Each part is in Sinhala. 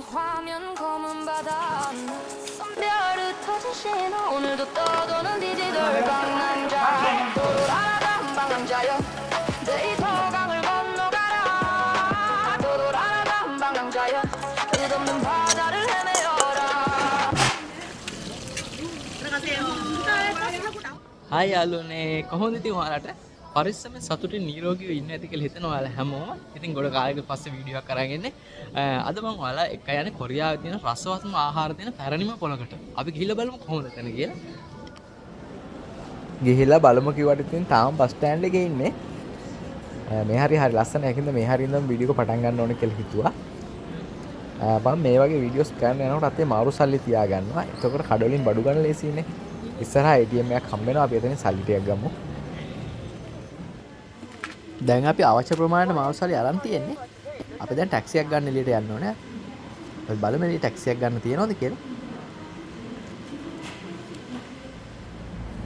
화면 검은 바다 선별 흩어진 신호 오늘도 떠도는 디지털 방랑자 도도라라다 방랑자여 데이터강을 건너가라 도도라라다 방랑자여 끝없는 바다를 헤매어라. හායි යාළුවනේ කොහොමද ඉතින් ඔයාලට පරිස්සමෙන් සතුටින් නිරෝගීව ඉන්න ඇති කියලා හිතනවා ඔයාලා හැමෝම. ඉතින් ගොඩ කාලයකට පස්සේ වීඩියෝ එකක් අරන් එන්නේ. අද මම ඔයාලා එක යන්නේ කොරියාවේ තියෙන රසවත්ම ආහාර තියෙන පැරණිම පොලකට. අපි ගිහිල්ලා බලමු කොහොමද එතන කියලා. ගිහිල්ලා බලමු කිව්වට ඉතින් තාම බස් ස්ටෑන්ඩ් එකේ ඉන්නේ. මේ හරි ලස්සන එකකින්ද මේ හරි ඉඳන් වීඩියෝ එක පටන් ගන්න ඕනේ කියලා හිතුවා. මම මේ වගේ වීඩියෝස් කරන්න යනකොට අතේ මාරු සල්ලි තියා ගන්නවා. එතකොට කඩවලින් බඩු ගන්න ලේසියිනේ. ඉස්සරහා ATM එකක් හම්බ වෙනවා. අපි එතනින් සල්ලි ටිකක් ගමු. දැන් අපි අවශ්‍ය ප්‍රමාණයට මාරු සල්ලි අරන් තියෙන්නේ. අපි දැන් ටැක්සියක් ගන්න එළියට යන්න ඕනේ. අපි බලමු එළියට ටැක්සියක් ගන්න තියනවද කියලා.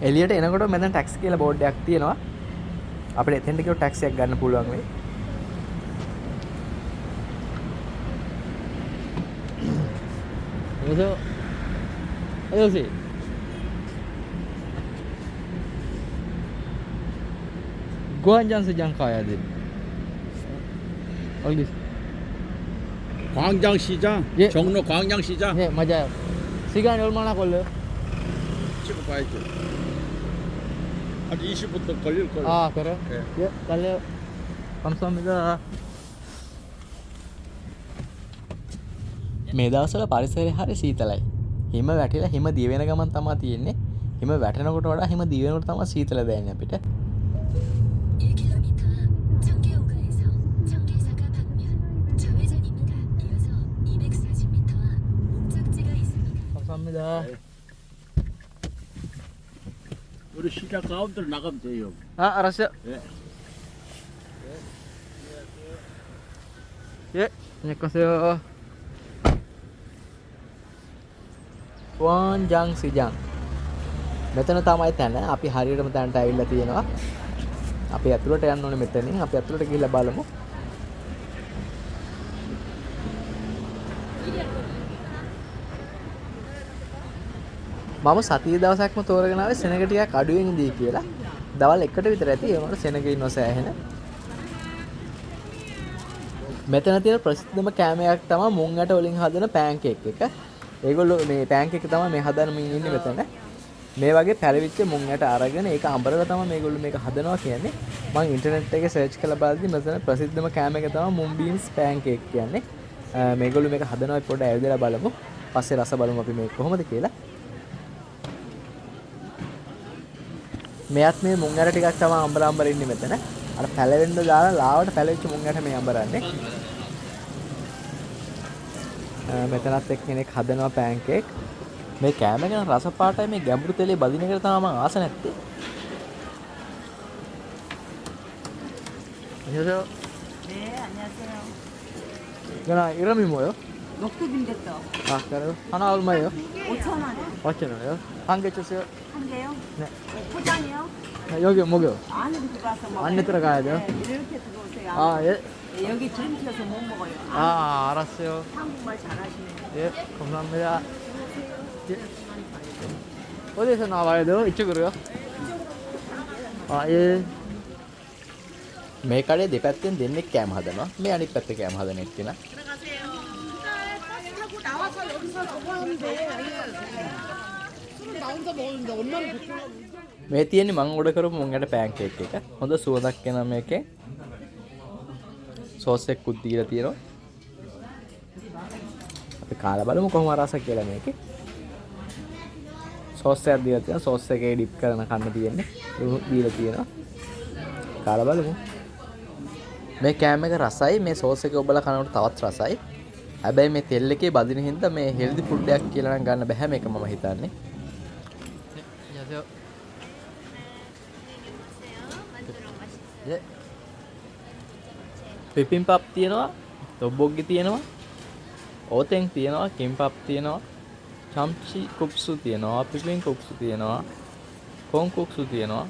එළියට එනකොට මෙතන ටැක්සි කියලා බෝඩ් එකක් තියෙනවා. අපිට එතෙන්ට ගියොත් ටැක්සියක් ගන්න පුළුවන් වෙයි. Ayo sih. Guangzhou 시장 가야 돼. 어디? 광장시장? 예. 종로 광장시장? 네, 맞아요. 시간이 얼마나 걸려요? 지금 봐야죠. 한 20부터 걸릴 거예요. 아, 그래요? 네. 예, 갈래요. 감사합니다. මේ දවස්වල පරිසරය හරි සීතලයි. හිම වැටිලා හිම දිය වෙන ගමන් තමයි තියෙන්නේ. හිම වැටෙනකොට වඩා හිම දිය වෙනකොට තමයි සීතල දැනෙන්නේ අපිට. 1km 청계오가에서 청계사가 방면 좌회전입니다. 이어서 240m 앞 목적지가 있습니다. 감사합니다. 우리 시장 가운데로 나가면 돼요. 아, 알았어요. 예. 예, 안녕히 가세요. Guangzhou 시장. මෙතන තමයි තැන. අපි හරියටම තැනට ඇවිල්ලා තියෙනවා. අපි ඇතුළට යන්න ඕනේ මෙතනින්. අපි ඇතුළට ගිහිල්ලා බලමු. මම සතිය දවසක්ම තෝරගෙන ආවේ සෙනග ටිකක් අඩුවෙන් ඉදී කියලා. දවල් 1ට විතර ඇති. ඒ වුණාට සෙනග ඉන්නව සෑහෙන. මෙතන තියෙන ප්‍රසිද්ධම කෑම එකක් තමයි මුං ඇට වලින් හදන පෑන්කේක් එක. ඒගොල්ලෝ මේ පෑන්කේක් තමයි මේ හදන මින් ඉන්නේ මෙතන. මේ වගේ පැලවිච්ච මුං ඇට අරගෙන ඒක අඹරලා තමයි මේගොල්ලෝ මේක හදනවා කියන්නේ. මම ඉන්ටර්නෙට් එකේ සර්ච් කරලා බලද්දි මෙතන ප්‍රසිද්ධම කෑම එක තමයි මුන් බීන්ස් පෑන්කේක් කියන්නේ. මේගොල්ලෝ මේක හදනවා පොඩ්ඩක් ඇවිදලා බලමු. පස්සේ රස බලමු අපි මේක කොහොමද කියලා. මෙයත් මේ මුං ඇට ටිකක් තමයි අඹර ඉන්නේ මෙතන. අර පැලවෙන්න දාලා ලාවට පැලවිච්ච මුං ඇට මේ අඹරන්නේ. මෙතනත් එක්කෙනෙක් හදනවා පෑන්කේක්. මේ කෑම ගැන රස පාටයි මේ ගැඹුරු තෙලේ බදින එකට තමයි මම ආස නැත්තේ. 안녕하세요. 네, 안녕하세요. 그나 이름이 뭐예요? 녹두빈대떡 아, 그래요? 하나 얼마예요? 5,000원에 5,000원이요? 한 개 주세요. 한 개요? 네. 포장이요? 여기 뭐요? 안으로 들어가서 먹어요. 안에 들어가야 돼요? 네, 이렇게 들어오세요. 아, 예. 네, 여기 드림 튀어서 못 먹어요. 아, 알았어요. 한국말 잘하시네요. 예, 감사합니다. 예. 어디서 나와야 돼요? 이쪽으로요? 아, 예. මේ කඩේ දෙපැත්තෙන් දෙන්නෙක් කෑම හදනවා. මේ අනිත් පැත්තේ කෑම හදන එක්කෙනා. 버스 타고 나와서 여기서 먹었는데 술을 나 혼자 먹었는데 엄마는 줬구나. මේ තියෙන්නේ මම ඕඩර් කරපු මුංගට පෑන්කේක් එක. හොඳ සුවඳක් එනවා මේකේ. සෝස් එකකුත් දීලා තියෙනවා. අපි කාලා බලමු කොහොම රස කියලා මේකේ. සෝස් එකක් දීලා තියෙනවා. සෝස් එකේ ඩිප් කරන කන්න තියෙන්නේ. ඒක දීලා තියෙනවා. කාලා බලමු. මේ කෑම එක රසයි. මේ සෝස් එක ඔබලා කනකොට තවත් රසයි. හැබැයි මේ තෙල් එකේ බදින හින්දා මේ හෙල්දි ෆුඩ් එකක් කියලා නම් ගන්න බෑ මේක මම හිතන්නේ. 예. පිපින්පප් තියෙනවා, තොබ්බොග්ගි තියෙනවා, ඕතෙන් තියෙනවා, කිම්පප් තියෙනවා, චම්චි කුක්සු තියෙනවා, පිපින් කුක්සු තියෙනවා, කොන් කුක්සු තියෙනවා.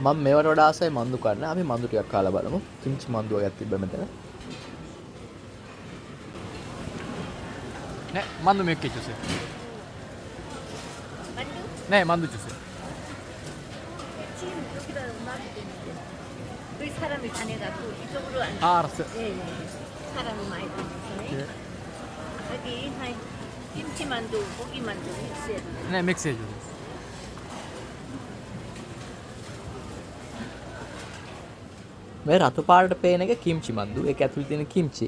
මම මේවට වඩා ආසයි මන්දු කන්න. අපි මන්දු ටිකක් කාලා බලමු. කිම්චි මන්දුව එකක් තිබ්බ මෙතන. 네, 만두 몇 개 주세요. 만두? 네, 만두 주세요. 지금 여기다 놔두겠는데 우리 사람이 다녀갖고 이쪽으로 안 아, 알았어요. 예, 예. 사람이 많이 다녀서 네. 여기 한 김치만두, 고기만두 믹스해도 돼. 네, 믹스 해주세요. මේ රතු පාටට පේන එක කිම්චි මන්දු. ඒක ඇතුළේ තියෙන කිම්චි.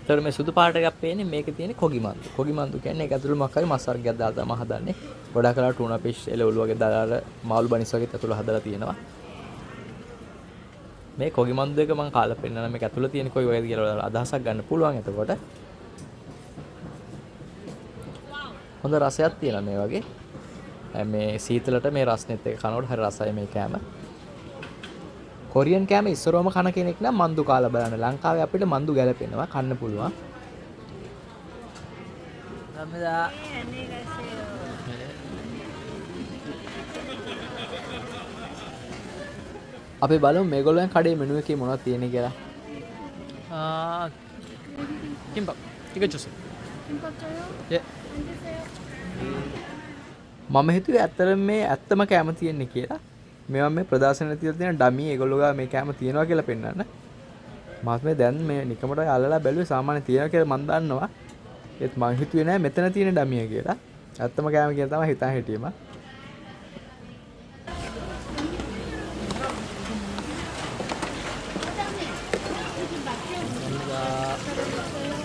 ඒතර මේ සුදු පාට එකක් පේන්නේ මේකේ තියෙන කොගි මන්දු. කොගි මන්දු කියන්නේ ඒක ඇතුළේ මොකක් හරි මස් වර්ගයක් දාලා තමයි හදන්නේ. ගොඩාක් කලකට ටූනා ෆිෂ් එළවලු වගේ දාලා මාළු බනිස් වගේ ඇතුළේ හදලා තියෙනවා. මේ කොගි මන්දු එක මම කාලා පෙන්නන මේක ඇතුළේ තියෙන කොයි වගේද කියලා අදහසක් ගන්න පුළුවන් එතකොට. හොඳ රසයක් තියෙනවා මේ වගේ. මේ සීතලට මේ රස්නෙත් එක කනකොට හරි රසයි මේ කෑම. කොරියන් කෑම ඉස්සරවම කන කෙනෙක් නම් මන්දු කාලා බලන්න. ලංකාවේ අපිට මන්දු ගැලපෙනවා කන්න පුළුවන්. 감사합니다. 네, 안녕히 가세요. අපි බලමු මේගොල්ලන් කඩේ මෙනු එකේ මොනවද තියෙන්නේ කියලා. 김밥. 이거 주세요. 김밥 줘요? 예. 앉으세요. මම හිතුවේ ඇත්තටම මේ ඇත්තම කෑම තියෙන්නේ කියලා. මේවා මේ ප්‍රදර්ශනයේ තියලා තියෙන ඩමි ඒගොල්ලෝ ගා මේ කෑම තියෙනවා කියලා පෙන්නන්න. මාත් මේ දැන් මේ නිකමට අල්ලලා බැලුවේ සාමාන්‍ය තියෙනවා කියලා මම දන්නවා. ඒත් මම හිතුවේ නෑ මෙතන තියෙන ඩමිය කියලා. ඇත්තම කෑම කියලා තමයි හිතා හිටියේ මම.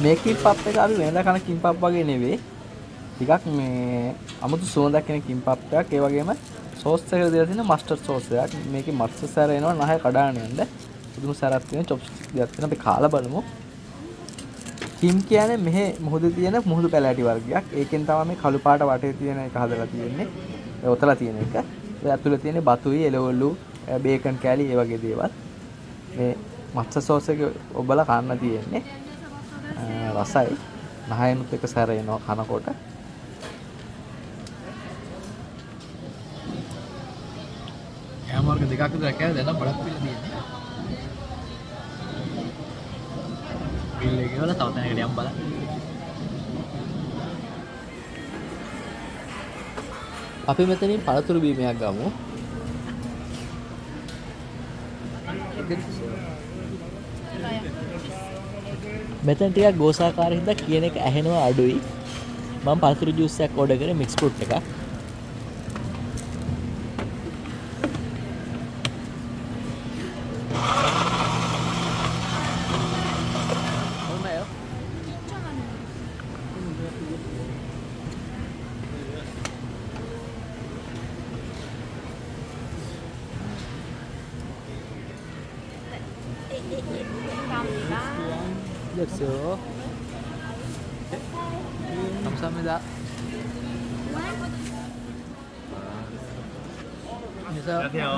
මේ කිම්පප් එක අපි වෙනදා කන කිම්පප් වගේ නෙවෙයි. ටිකක් මේ අමුතු සුවඳක් එන කිම්පප් එකක්. ඒ වගේම සෝස් එකක දාලා තියෙන මස්ටර්ඩ් සෝස් එකක්. මේකේ මත්ස්‍ය සැර එනවා නහය කඩාගෙන යන්න. පුදුම සැරක් තියෙන චොප්ස්ටික් දෙයක් තියෙන අපි කාලා බලමු. කිම් කියන්නේ මෙහි මුහුදේ තියෙන මුහුදු පැලෑටි වර්ගයක්. ඒකෙන් තමයි මේ කළු පාට වටේ තියෙන එක හදලා තියෙන්නේ. ඒ ඔතලා තියෙන එක. ඒ ඇතුලේ තියෙන බතුයි, එළවලු, බේකන් කෑලි ඒ වගේ දේවල්. මේ මත්ස්‍ය සෝස් එක ඔබලා කන්න තියෙන්නේ. රසයි. නහයනුත් එක සැර එනවා කනකොට. කෑම වර්ග දෙකක් විතර කෑලා දැන් නම් ගොඩක් පිළ තියෙනවා. බිල් එක වල තව තැනකට යම් බලන්න. අපි මෙතනින් පළතුරු බීමයක් ගමු. මෙතන ටිකක් ගෝසාකාරී හින්දා කියන එක ඇහෙනවා අඩුයි. මම පළතුරු ජූස් එකක් ඕඩර් කරේ මික්ස් ෆෘට් එකක්. 됐어요. 네. 감사합니다. 안녕하세요.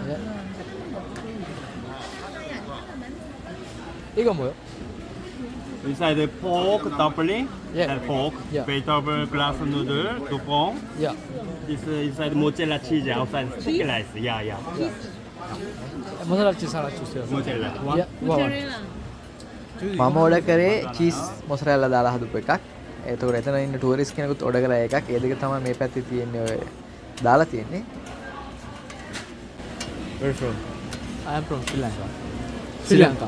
네. 이거 뭐요? Inside pork dumpling Yeah. and pork, Yeah. vegetable glass noodle, dupont. 야, This inside mozzarella cheese, outside chicken rice. Yeah. 모자라 치즈 하나 주세요. Mozzarella. 야, මම ඕඩර් කරේ චීස් මොසරෙල්ලා දාලා හදපු එකක්. ඒතකොට එතන ඉන්න ටුවරිස්ට් කෙනෙකුත් ඕඩර් කරා එකක්. ඒ දෙක තමයි මේ පැත්තේ තියෙන්නේ ඔය දාලා තියෙන්නේ. Where from? I am from Sri Lanka.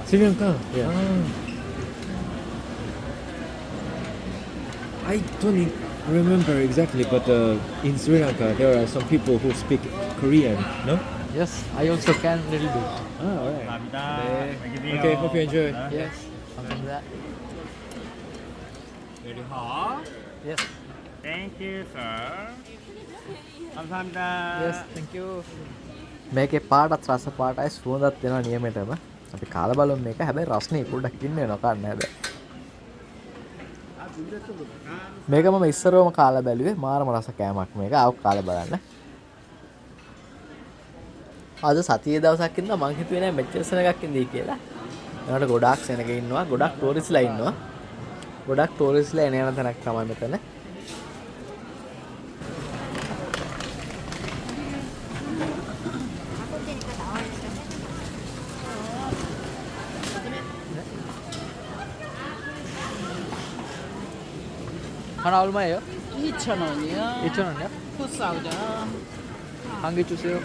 Sri Lanka. Yeah. I don't remember exactly, but in Sri Lanka there are some people who speak Korean. No? Yes, I also can little bit. Ah, alright. 감사합니다. 네. Okay, hope you enjoy. Yes. 감사합니다. Very hot. Yes. Thank you, sir. 감사합니다. Yes, thank you. මේකේ පාටත් රස පාටයි සුවඳක් දෙනවා නියමෙටම. අපි කාලා බලමු මේක. හැබැයි රස්නේ පොඩ්ඩක් ඉන්න වෙනවා කන්න හැබැයි. මේක මම ඉස්සරවම කාලා බැලුවේ. මාරම රස කෑමක් මේක. ආව කාලා බලන්න. අද සතියේ දවසක් ඉඳලා මං හිතුවේ නෑ මෙච්චර සෙනගක් ඉඳී කියලා. ඒකට ගොඩාක් සෙනග ඉන්නවා. ගොඩාක් ටූරිස්ට්ලා ඉන්නවා. ගොඩාක් ටූරිස්ට්ලා එන යන තැනක් තමයි මෙතන. 하나 얼마예요? 2,000원이요. 2,000원이요? 풋사우죠. 한 개 주세요.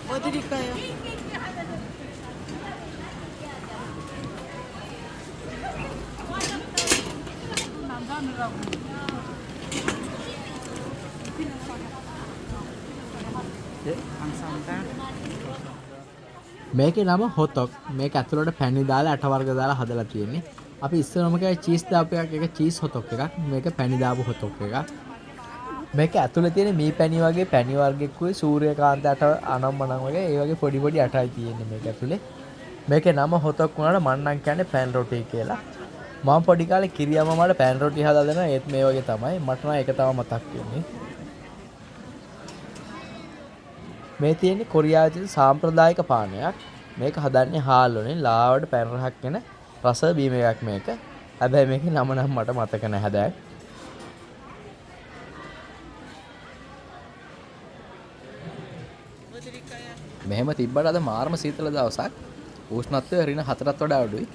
뭐 드릴까요? 감사합니다. මේකේ නම හොතොක්. මේක ඇතුළට පැණි දාලා අට වර්ග දාලා හදලා තියෙන්නේ. අපි ඉස්සරම කයි චීස් දාපු එකක්, ඒක චීස් හොතොක් එකක්. මේක පැණි දාපු හොතොක් එකක්. මේක ඇතුළේ තියෙන මී පැණි වගේ පැණි වර්ගෙකුයි සූර්යකාන්ත අට අනම්මනම් වගේ ඒ වගේ පොඩි පොඩි අටයි තියෙන්නේ මේක ඇතුළේ. මේකේ නම හොතොක් වුණාට මම නම් කියන්නේ පෑන් රොටි කියලා. මම පොඩි කාලේ කිරියම මට පෑන් රොටි හදලා දෙනවා. ඒත් මේ වගේ තමයි. මට නම් ඒක තමයි මතක් වෙන්නේ. මේ තියෙන්නේ කොරියාවේ සාම්ප්‍රදායික පානයක්. මේක හදන්නේ හාල් වලින් ලාවට පැන් රහක් වෙන රස බීම එකක් මේක. හැබැයි මේකේ නම නම් මට මතක නැහැ දැන්. මෙහෙම තිබ්බට අද මාර්ම සීතල දවසක්. උෂ්ණත්වය ඍණ 4ට වඩා අඩුයි.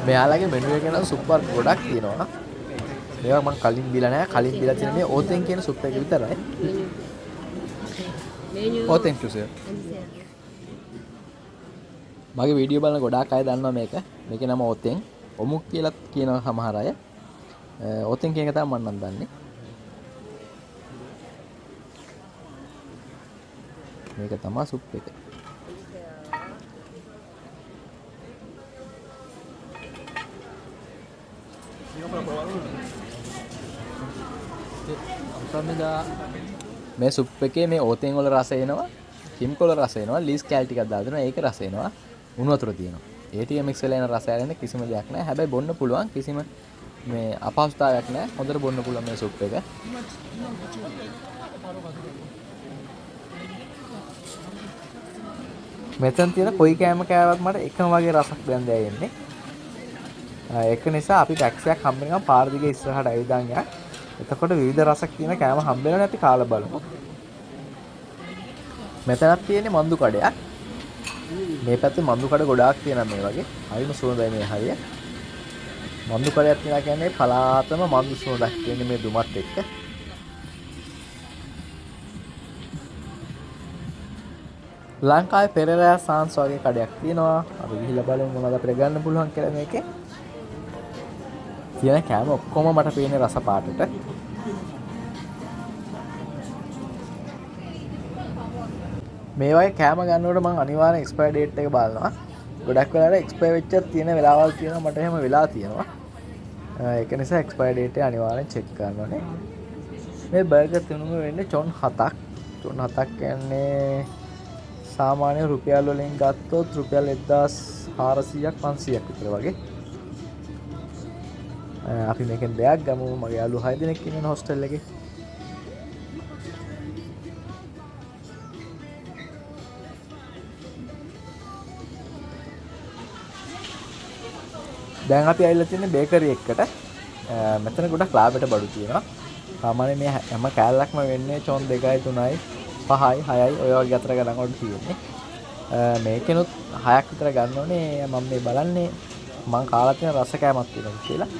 මෙයාලගේ මෙනු එකේ නම් සුප් වර්ග ගොඩක් තියෙනවා. මේවා මම කලින් බීලා නැහැ. කලින් බීලා තියෙන මේ ඕතෙන් කියන සුප් එක විතරයි. ඕතෙන් සුප්. මගේ වීඩියෝ බලන ගොඩාක් අය දන්නවා මේක. මේකේ නම ඕතෙන්. ඔමුක් කියලා කියනවා සමහර අය. ඕතෙන් කියන එක තමයි මම නම් දන්නේ. මේක තමයි සුප් එක. මේ සුප් එකේ මේ ඕතෙන් වල රස එනවා, කිම්කොල රස එනවා, ලීස් කැල් ටිකක් දාලා දෙනවා. ඒක රස එනවා. උණු වතුර තියෙනවා. ඒ ටික මික්ස් වෙලා එන රසය ඇරෙන්න කිසිම දෙයක් නැහැ. හැබැයි බොන්න පුළුවන් කිසිම මේ අපහසුතාවයක් නැහැ. හොඳට බොන්න පුළුවන් මේ සුප් එක. මෙතන තියෙන කොයි කෑම කෑවත් මට එකම වගේ රසක් දැන් දැනෙන්නේ. ඒක නිසා අපි ටැක්සියක් හම්බෙනකම් පාර දිගේ ඉස්සරහට ඇවිදන් යන්න. එතකොට විවිධ රසක් තියෙන කෑම හම්බෙලා අපි කාලා බලමු. මෙතනක් තියෙන්නේ මන්දු කඩයක්. මේ පැත්තේ මන්දු කඩ ගොඩාක් තියෙනවා මේ වගේ. හරිම සුවඳයි මේ හරිය. මන්දු කඩයක් කියලා කියන්නේ පලාතම මන්දු සුවඳක් කියන්නේ මේ දුමත් එක්ක. ලංකාවේ පෙරේරා සාන්ස් වගේ කඩයක් තියෙනවා. අපි ගිහිල්ලා බලමු මොනවද අපිට ගන්න පුළුවන් කියලා මේකේ. තියෙන කෑම ඔක්කොම මට පේන්නේ රස පාටට. මේ වගේ කෑම ගන්නකොට මම අනිවාර්යෙන් එක්ස්පයර් ඩේට් එක බලනවා. ගොඩක් වෙලාවට එක්ස්පයර් වෙච්ච තියෙන වෙලාවල් තියෙනවා මට එහෙම වෙලා තියෙනවා. ඒක නිසා එක්ස්පයර් ඩේට් එක අනිවාර්යෙන් චෙක් කරන්න ඕනේ. මේ බර්ගර් තුනම වෙන්නේ චොන් 7ක්. චොන් 7ක් කියන්නේ සාමාන්‍ය රුපියල් වලින් ගත්තොත් රුපියල් 1400ක් 500ක් විතර වගේ. අපි මේකෙන් දෙයක් ගමු. මගේ යාළුවෝ 6 දෙනෙක් ඉන්න හොස්ටල් එකේ. දැන් අපි ඇවිල්ලා තියෙන්නේ බේකරි එකකට. මෙතන ගොඩක් ලාභයට බඩු තියෙනවා. සාමාන්‍යයෙන් මේ හැම කෑල්ලක්ම වෙන්නේ චොන් 2යි 3යි 5යි 6යි ඔය වගේ අතර ගණන් වලට තියෙන්නේ. මේකෙනුත් 6ක් විතර ගන්න ඕනේ. මම මේ බලන්නේ මං කාලා තියෙන රස කෑමක් තියෙනවා කියලා.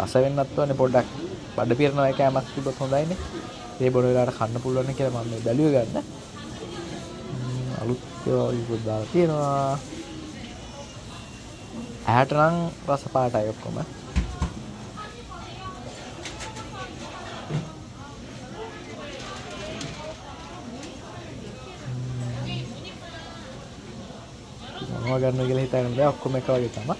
රස වෙන්නත් ඕනේ පොඩ්ඩක්. බඩ පිරෙන එක කෑමක් තිබ්බොත් හොඳයිනේ. ඒ බොන වෙලාවට කන්න පුළුවන් කියලා මම මේ බැලුවේ ගන්න. අලුත් ඒවා දාලා තියෙනවා. ඇහැට නම් රස පාටයි ඔක්කොම. මොනවා ගන්න කියලා හිතාගෙන ඉඳලා ඔක්කොම එක වගේ තමයි.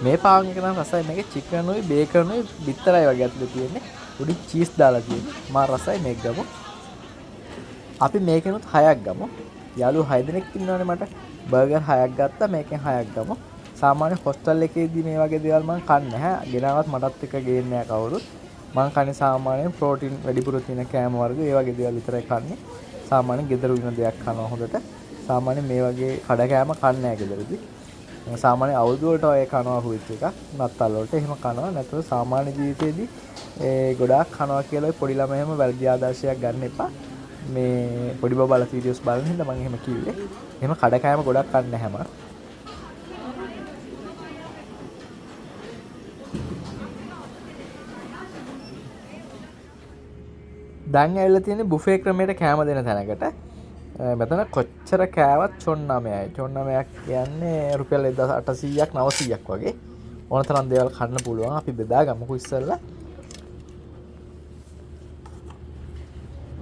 මේ පාන් එක නම් රසයි. මේකේ චිකන් උයි බේකන් උයි බිත්තරයි වගේ අතුලේ තියෙන්නේ. උඩින් චීස් දාලා තියෙන්නේ. මා රසයි මේක ගමු. අපි මේකෙනුත් 6ක් ගමු. යාළුවෝ 6 දෙනෙක් ඉන්නවනේ මට. බර්ගර් 6ක් ගත්තා. මේකෙන් 6ක් ගමු. සාමාන්‍ය හොස්ටල් එකේදී මේ වගේ දේවල් මම කන්නේ නැහැ. ගෙනාවත් මටත් එක ගේන්නේ නැහැ කවුරුත්. මම කන්නේ සාමාන්‍යයෙන් ප්‍රෝටීන් වැඩිපුර තියෙන කෑම වර්ග ඒ වගේ දේවල් විතරයි කන්නේ. සාමාන්‍යයෙන් ගෙදර උන දෙයක් කනවා හොඳට. සාමාන්‍යයෙන් මේ වගේ කඩ කෑම කන්නේ නැහැ ගෙදරදී. සාමාන්‍ය අවුරුදු වලට ඔය කනවා හුවිච් එක නත්තල් වලට එහෙම කනවා. නැත්නම් සාමාන්‍ය ජීවිතේදී ගොඩාක් කනවා කියලා ඔය පොඩි ළමයි හැම වැරදි ආදර්ශයක් ගන්න එපා. මේ පොඩි බබාලා වීඩියෝස් බලන හින්දා මම එහෙම කිව්වේ. එහෙම කඩ කෑම ගොඩක් කන්නේ නැහැ මම. දැන් ඇවිල්ලා තියෙන්නේ බුෆේ ක්‍රමයට කෑම දෙන තැනකට. මෙතන කොච්චර කෑවත් චොන් 9යි. චොන් 9ක් කියන්නේ රුපියල් 1800ක් 900ක් වගේ. ඕන තරම් දේවල් කන්න පුළුවන්. අපි බෙදාගමුකෝ ඉස්සෙල්ලා.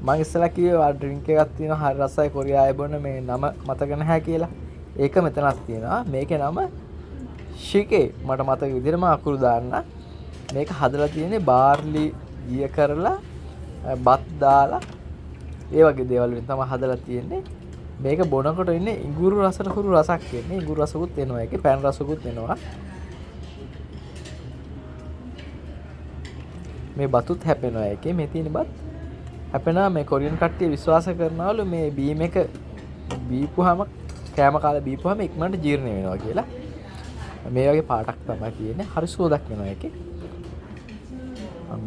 මම ඉස්සෙල්ලා කිව්වා ඩ්‍රින්ක් එකක් තියෙනවා හරි රසයි කොරියාවේ බොන මේ නම මතක නැහැ කියලා. ඒක මෙතනක් තියෙනවා. මේකේ නම ශිකේ. මට මතක විදිහටම අකුරු දාන්න. මේක හදලා තියෙන්නේ බාර්ලි ගිය කරලා බත් දාලා ඒ වගේ දේවල් වලින් තමයි හදලා තියෙන්නේ. මේක බොනකොට ඉන්නේ ඉඟුරු රසට හුරු රසක් එන්නේ. ඉඟුරු රසකුත් එනවා. ඒකේ පෑන් රසකුත් එනවා. මේ බතුත් හැපෙනවා. ඒකේ මේ තියෙන බත් හැපෙනවා. මේ කොරියන් කට්ටිය විශ්වාස කරනවලු මේ බීම් එක බීපුවාම කෑම කාලේ බීපුවාම ඉක්මනට ජීර්ණ වෙනවා කියලා. මේ වගේ පාටක් තමයි තියෙන්නේ. හරි සුවඳක් වෙනවා ඒකේ.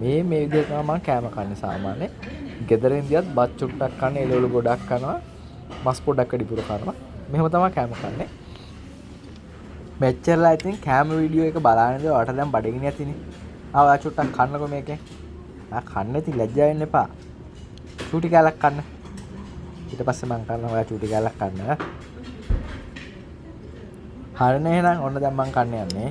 මේ විදිහට තමයි මම කෑම කන්නේ සාමාන්‍යයෙන්. ගෙදරින් ගියත් බත් චුට්ටක් කන්නේ, එළවලු ගොඩක් කනවා, මස් පොඩක් වැඩිපුර කනවා. මෙහෙම තමයි කෑම කන්නේ. මෙච්චරලා ඉතින් කෑම වීඩියෝ එක බලන්නේ ඔයාලට දැන් බඩගිනි ඇතිනේ. ආවා චුට්ටක් කන්නකො මේකෙන්. කන්න ඉතින් ලැජ්ජා වෙන්න එපා. චූටි කෑල්ලක් කන්න. ඊට පස්සේ මම කන්නවා ඔයා චූටි කෑල්ලක් කන්න. හරිනේ එහෙනම් ඔන්න දැන් මම කන්න යන්නේ.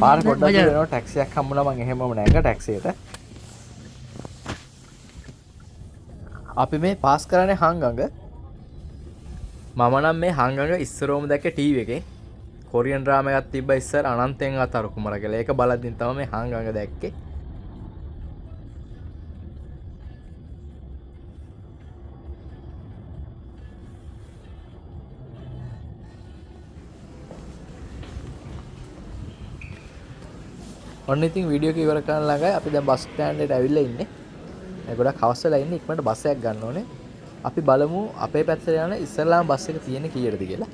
පාර පොඩ්ඩක් දෙනවා ටැක්සියක් හම්බුණා මම එහෙමම නැග ටැක්සියට. අපි මේ පාස් කරන්නේ හංගඟ. මම නම් මේ හංගඟ ඉස්සරෝම දැක්ක ටීවී එකේ කොරියන් ඩ්‍රාමා එකක් තිබ්බ ඉස්සර අනන්තෙන් අතර කුමර කියලා. ඒක බලද්දින් තමයි මේ හංගඟ දැක්කේ. ඔන්න ඉතින් වීඩියෝ එක ඉවර කරන ළඟයි අපි දැන් බස් ස්ටෑන්ඩ් එකට ඇවිල්ලා ඉන්නේ. ගොඩක් හවස් වෙලා ඉන්නේ. ඉක්මනට බස් එකක් ගන්න ඕනේ. අපි බලමු අපේ පැත්තට යන ඉස්සරලාම බස් එක තියෙන්නේ කීයටද කියලා.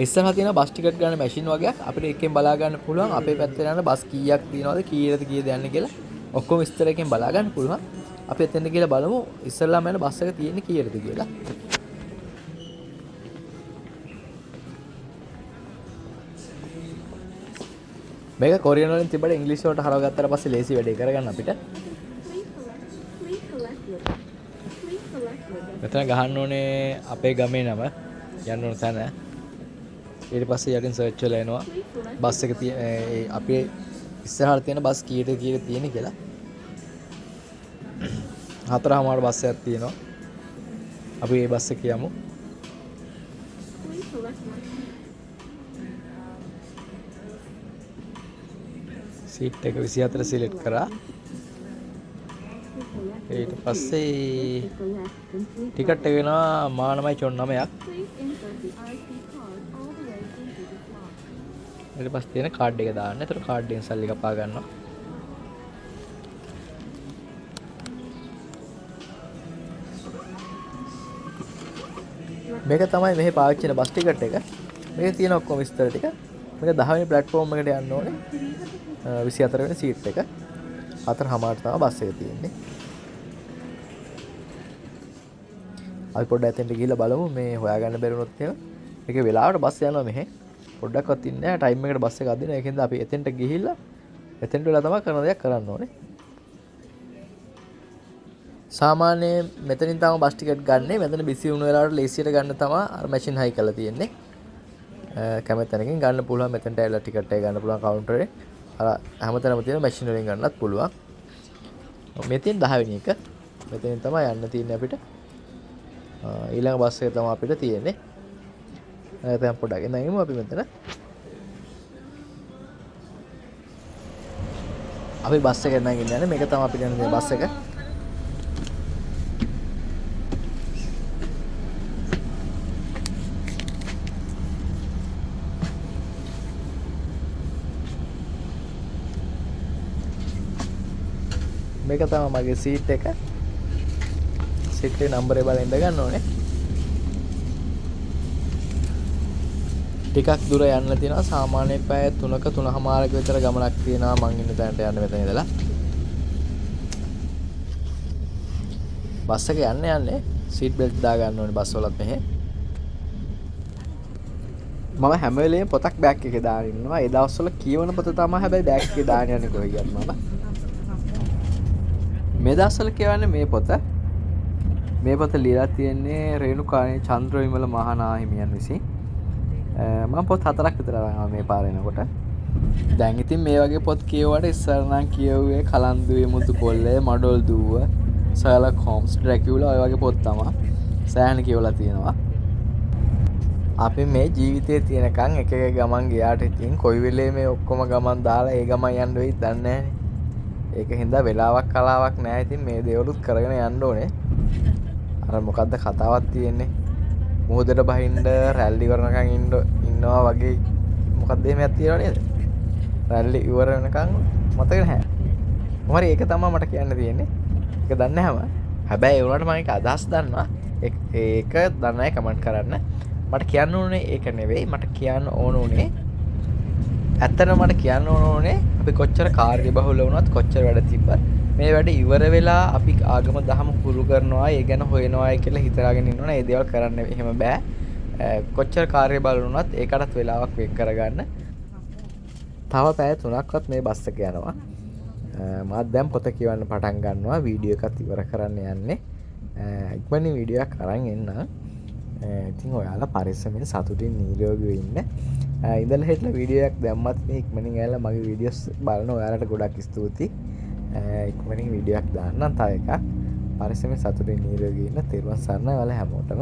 ඉස්සරහා තියෙන බස් ටිකට් ගන්න මැෂින් වගේක් අපිට එකෙන් බලා ගන්න පුළුවන් අපේ පැත්තට යන බස් කීයක් තියෙනවද කීයටද කීයද යන්නේ කියලා. ඔක්කොම විස්තර එකෙන් බලා ගන්න පුළුවන්. අපි එතෙන්ට ගිහලා බලමු ඉස්සරලාම යන බස් එක තියෙන්නේ කීයටද කියලා. මේක කොරියන් වලින් තිබ්බට ඉංග්‍රීසි වලට හරව ගත්තට පස්සේ ලේසි වැඩේ කරගන්න අපිට. මෙතන ගහන්න ඕනේ අපේ ගමේ නම යන්න ඕන තැන. ඊට පස්සේ යටින් සර්ච් වෙලා එනවා බස් එක අපේ ඉස්සරහට තියෙන බස් කීයද තියෙන්නේ කියලා. 4:00 බස් එකක් තියෙනවා. අපි මේ බස් එක යමු. සීට් එක 24 සිලෙක්ට් කරා. ඊට පස්සේ ටිකට් එක වෙනවා මානමයි චොන් 9ක්. ඊට පස්සේ තියෙන කාඩ් එක දාන්න. ඒතර කාඩ් එකෙන් සල්ලි කපා ගන්නවා. මේක තමයි මෙහි පාවිච්චි කරන බස් ටිකට් එක. මේකේ තියෙන ඔක්කොම විස්තර ටික. මේක 10 වෙනි ප්ලැට්ෆෝම් එකට යන්න ඕනේ. 24 වෙනි සීට් එක. 4:00 තමයි බස් එක තියෙන්නේ. අපි පොඩ්ඩක් එතෙන්ට ගිහිල්ලා බලමු මේ හොයාගන්න බැරිුණොත් එහෙම. ඒකේ වෙලාවට බස් යනවා මෙහෙ. පොඩ්ඩක්වත් ඉන්නේ නැහැ. ටයිම් එකට බස් එක අදිනවා. ඒකෙන්ද අපි එතෙන්ට ගිහිල්ලා එතෙන්ට වෙලා තමයි කරන දේක් කරන්න ඕනේ. සාමාන්‍යයෙන් මෙතනින් තමයි බස් ටිකට් ගන්නෙ. මෙතන බිසි වුණ වෙලාවට ලේසියට ගන්න තමයි අර මැෂින් හයි කරලා තියෙන්නේ. කැමති තැනකින් ගන්න පුළුවන්. මෙතනට ඇවිල්ලා ටිකට් එක ගන්න පුළුවන් කවුන්ටරේ. අර හැමතැනම තියෙන මැෂින් වලින් ගන්නත් පුළුවන්. මෙතෙන් 10 වෙනි එක. මෙතනින් තමයි යන්න තියෙන්නේ අපිට. ඊළඟ බස් එක තමයි අපිට තියෙන්නේ. දැන් පොඩ්ඩක් ඉඳන් ඉමු අපි මෙතන. අපි බස් එකෙන් නැගින්න යන්නේ. මේක තමයි අපිට යන බස් එක. මේක තමයි මගේ සීට් එක. සීට් එකේ නම්බරේ බලලා ඉඳ ගන්න ඕනේ. ටිකක් දුර යන්න තියෙනවා. සාමාන්‍ය පැය 3ක 3:00මාරක විතර ගමනක් තියෙනවා මං ඉන්න තැනට යන්න මෙතන ඉඳලා. බස් එක යන්නේ සීට් බෙල්ට් දා ගන්න ඕනේ බස් වලත් මෙහෙ. මම හැම වෙලේම පොතක් බෑග් එකේ දාගෙන ඉන්නවා. ඒ දවස්වල කියවන පොත තමයි හැබැයි බෑග් එකේ දාගෙන යන්නේ කොහෙ ගියත් මම. මේ දවස්වල කියවන්නේ මේ පොත. මේ පොත ලියලා තියෙන්නේ රේණුකාණී චන්ද්‍රවිමල මහානාහිමියන් විසින්. මම පොත් 4ක් විතර අරන් මේ පාර එනකොට. දැන් ඉතින් මේ වගේ පොත් කියවුවට ඉස්සර නම් කියවුවේ කලන්දුවේ මුතු කොල්ලේ, මඩොල් දුව, ෂර්ලොක් හෝම්ස්, ඩ්‍රැකියුලා ඔය වගේ පොත් තමයි සෑහෙන කියවලා තියෙනවා. අපි මේ ජීවිතේ තියෙනකන් එක එක ගමන් ගියාට ඉතින් කොයි වෙලේ මේ ඔක්කොම ගමන් දාලා ඒ ගමන් යන්න වෙයිද දන්නේ නැහැ. ඒක හින්දා වෙලාවක් කලාවක් නැහැ. ඉතින් මේ දේවලුත් කරගෙන යන්න ඕනේ. අර මොකද්ද කතාවක් තියෙන්නේ? මොහොතට බහින්න රැලි කරනකන් ඉන්නවා වගේ මොකක්ද එහෙමයක් තියෙනව නේද? රැලි ඉවර වෙනකන් මතක නැහැ. මොහරි ඒක තමයි මට කියන්න තියෙන්නේ. ඒක දන්නේ නැවම. හැබැයි ඒ වුණාට මම ඒක අදහස් දන්නවා. ඒක දන්නයි කමෙන්ට් කරන්න. මට කියන්න ඕනේ ඒක නෙවෙයි. මට කියන්න ඕන උනේ ඇත්තටම මට කියන්න ඕනේ අපි කොච්චර කාර්යබහුල වුණත් කොච්චර වැඩ තිබ්බත් මේ වැඩ ඉවර වෙලා අපි ආගම දහම හුරු කරනවා ඒ ගැන හොයනවා කියලා හිතාගෙන ඉන්නවනේ ඒ දේවල් කරන්න එහෙම බෑ. කොච්චර කාර්යබහුල වුණත් ඒකටත් වෙලාවක් වෙන් කරගන්න. තව පැය 3ක්වත් මේ බස් එක යනවා. මාත් දැන් පොත කියවන්න පටන් ගන්නවා. වීඩියෝ එකත් ඉවර කරන්න යන්නේ. ඉක්මනින් වීඩියෝ එකක් අරන් එන්න. ඉතින් ඔයාලා පරිස්සමෙන් සතුටින් නිරෝගීව ඉන්න. ඉඳලා හිටලා වීඩියෝ එකක් දැම්මත් මේ ඉක්මනින් ඇවිල්ලා මගේ වීඩියෝස් බලන ඔයාලට ගොඩක් ස්තුතියි. ඉක්මනින් වීඩියෝ එකක් දාන්නම් තව එකක්. පරිස්සමෙන් සතුටින් නිරෝගීව ඉන්න. තෙරුවන් සරණයි ඔයාලා හැමෝටම.